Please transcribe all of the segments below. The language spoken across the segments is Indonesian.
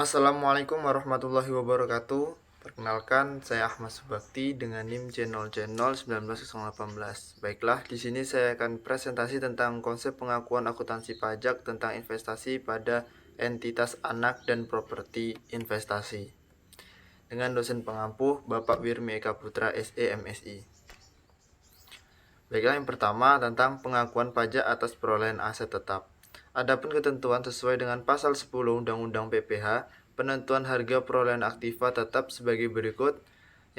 Assalamualaikum warahmatullahi wabarakatuh. Perkenalkan, saya Ahmad Subakti dengan NIM C0C01918. Baiklah, di sini saya akan presentasi tentang konsep pengakuan akuntansi pajak tentang investasi pada entitas anak dan properti investasi. Dengan dosen pengampu Bapak Wirmi Eka Putra SE MSI. Baiklah, yang pertama tentang pengakuan pajak atas perolehan aset tetap. Adapun ketentuan sesuai dengan pasal 10 Undang-Undang PPH, penentuan harga perolehan aktiva tetap sebagai berikut.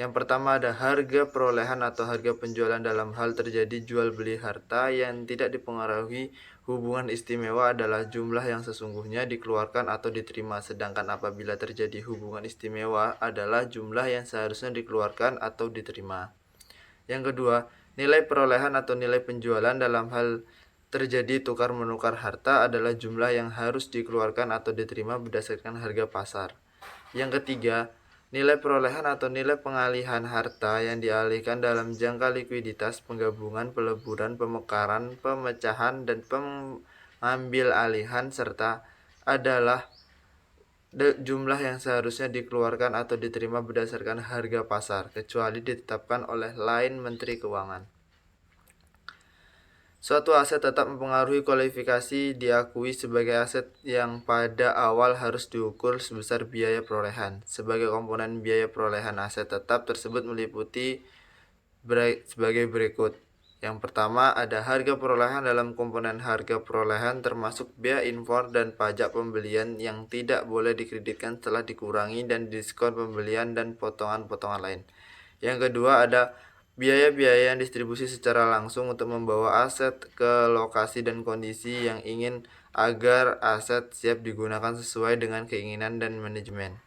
Yang pertama ada harga perolehan atau harga penjualan dalam hal terjadi jual beli harta yang tidak dipengaruhi hubungan istimewa adalah jumlah yang sesungguhnya dikeluarkan atau diterima, sedangkan apabila terjadi hubungan istimewa adalah jumlah yang seharusnya dikeluarkan atau diterima. Yang kedua, nilai perolehan atau nilai penjualan dalam hal terjadi tukar-menukar harta adalah jumlah yang harus dikeluarkan atau diterima berdasarkan harga pasar. Yang ketiga, nilai perolehan atau nilai pengalihan harta yang dialihkan dalam jangka likuiditas, penggabungan, peleburan, pemekaran, pemecahan, dan pengambil alihan serta adalah jumlah yang seharusnya dikeluarkan atau diterima berdasarkan harga pasar, kecuali ditetapkan oleh lain Menteri Keuangan. Suatu aset tetap mempengaruhi kualifikasi diakui sebagai aset yang pada awal harus diukur sebesar biaya perolehan. Sebagai komponen biaya perolehan aset tetap tersebut meliputi sebagai berikut. Yang pertama ada harga perolehan. Dalam komponen harga perolehan termasuk biaya impor dan pajak pembelian yang tidak boleh dikreditkan setelah dikurangi dan diskon pembelian dan potongan-potongan lain. Yang kedua ada biaya-biaya yang distribusi secara langsung untuk membawa aset ke lokasi dan kondisi yang ingin agar aset siap digunakan sesuai dengan keinginan dan manajemen.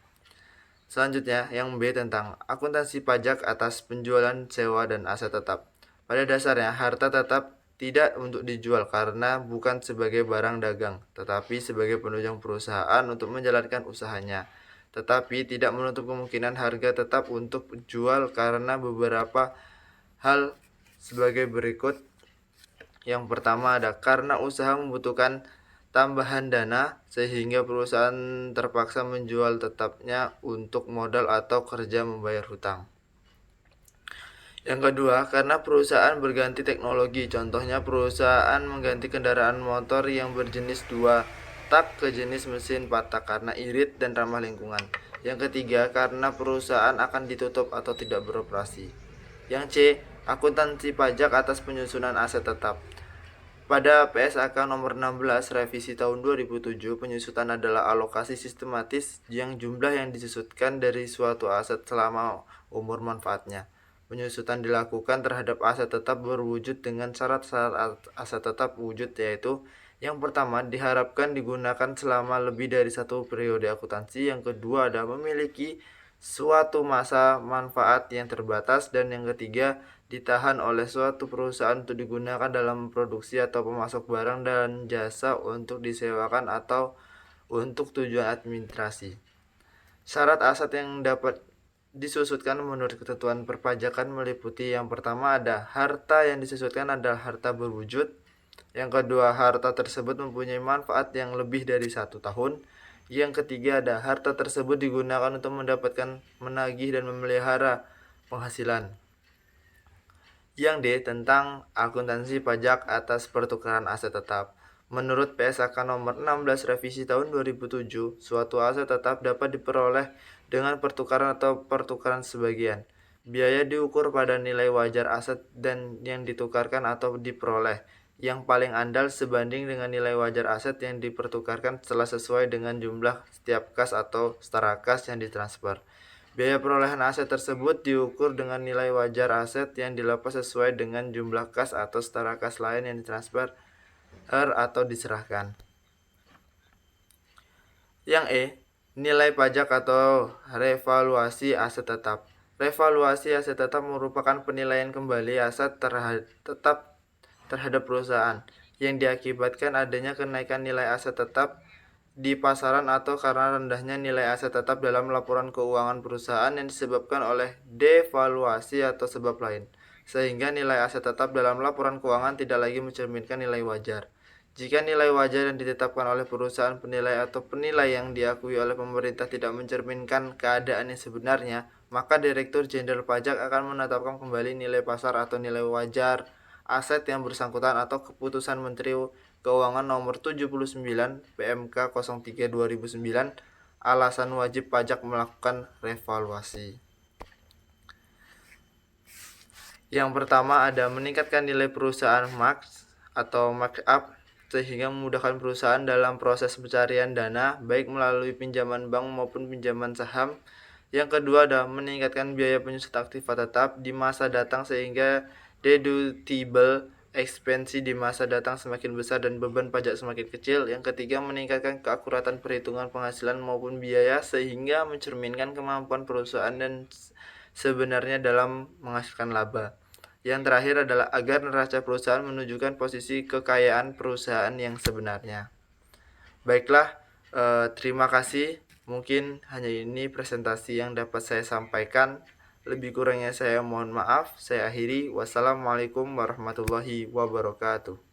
Selanjutnya, yang B tentang akuntansi pajak atas penjualan sewa dan aset tetap. Pada dasarnya, harta tetap tidak untuk dijual karena bukan sebagai barang dagang, tetapi sebagai penunjang perusahaan untuk menjalankan usahanya. Tetapi tidak menutup kemungkinan harga tetap untuk jual karena beberapa hal sebagai berikut. Yang pertama ada karena usaha membutuhkan tambahan dana sehingga perusahaan terpaksa menjual tetapnya untuk modal atau kerja membayar hutang. Yang kedua, karena perusahaan berganti teknologi, contohnya perusahaan mengganti kendaraan motor yang berjenis 2 tak ke jenis mesin 4 tak karena irit dan ramah lingkungan. Yang ketiga, karena perusahaan akan ditutup atau tidak beroperasi. Yang C, akuntansi pajak atas penyusunan aset tetap. Pada PSAK nomor 16 revisi tahun 2007, penyusutan adalah alokasi sistematis yang jumlah yang disusutkan dari suatu aset selama umur manfaatnya. Penyusutan dilakukan terhadap aset tetap berwujud dengan syarat-syarat aset tetap wujud, yaitu yang pertama diharapkan digunakan selama lebih dari satu periode akuntansi, yang kedua ada memiliki suatu masa manfaat yang terbatas, dan yang ketiga ditahan oleh suatu perusahaan untuk digunakan dalam produksi atau pemasok barang dan jasa untuk disewakan atau untuk tujuan administrasi. Syarat aset yang dapat disusutkan menurut ketentuan perpajakan meliputi yang pertama ada harta yang disusutkan adalah harta berwujud. Yang kedua, harta tersebut mempunyai manfaat yang lebih dari 1 tahun. Yang ketiga ada harta tersebut digunakan untuk mendapatkan, menagih, dan memelihara penghasilan. Yang D tentang akuntansi pajak atas pertukaran aset tetap. Menurut PSAK nomor 16 revisi tahun 2007, suatu aset tetap dapat diperoleh dengan pertukaran atau pertukaran sebagian. Biaya diukur pada nilai wajar aset dan yang ditukarkan atau diperoleh, yang paling andal sebanding dengan nilai wajar aset yang dipertukarkan setelah sesuai dengan jumlah setiap kas atau setara kas yang ditransfer. Biaya perolehan aset tersebut diukur dengan nilai wajar aset yang dilepas sesuai dengan jumlah kas atau setara kas lain yang ditransfer atau diserahkan. Yang E, nilai pajak atau revaluasi aset tetap. Revaluasi aset tetap merupakan penilaian kembali aset tetap terhadap perusahaan yang diakibatkan adanya kenaikan nilai aset tetap di pasaran atau karena rendahnya nilai aset tetap dalam laporan keuangan perusahaan yang disebabkan oleh devaluasi atau sebab lain, sehingga nilai aset tetap dalam laporan keuangan tidak lagi mencerminkan nilai wajar. Jika nilai wajar yang ditetapkan oleh perusahaan penilai atau penilai yang diakui oleh pemerintah tidak mencerminkan keadaan yang sebenarnya, maka Direktur Jenderal Pajak akan menetapkan kembali nilai pasar atau nilai wajar aset yang bersangkutan atau keputusan Menteri Keuangan nomor 79 PMK 03 2009 alasan wajib pajak melakukan revaluasi. Yang pertama ada meningkatkan nilai perusahaan markup sehingga memudahkan perusahaan dalam proses pencarian dana baik melalui pinjaman bank maupun pinjaman saham. Yang kedua ada meningkatkan biaya penyusun aktiva tetap di masa datang sehingga deductible expense di masa datang semakin besar dan beban pajak semakin kecil. Yang ketiga meningkatkan keakuratan perhitungan penghasilan maupun biaya sehingga mencerminkan kemampuan perusahaan dan sebenarnya dalam menghasilkan laba. Yang terakhir adalah agar neraca perusahaan menunjukkan posisi kekayaan perusahaan yang sebenarnya. Baiklah, terima kasih. Mungkin hanya ini presentasi yang dapat saya sampaikan. Lebih kurangnya saya mohon maaf. Saya akhiri. Wassalamualaikum warahmatullahi wabarakatuh.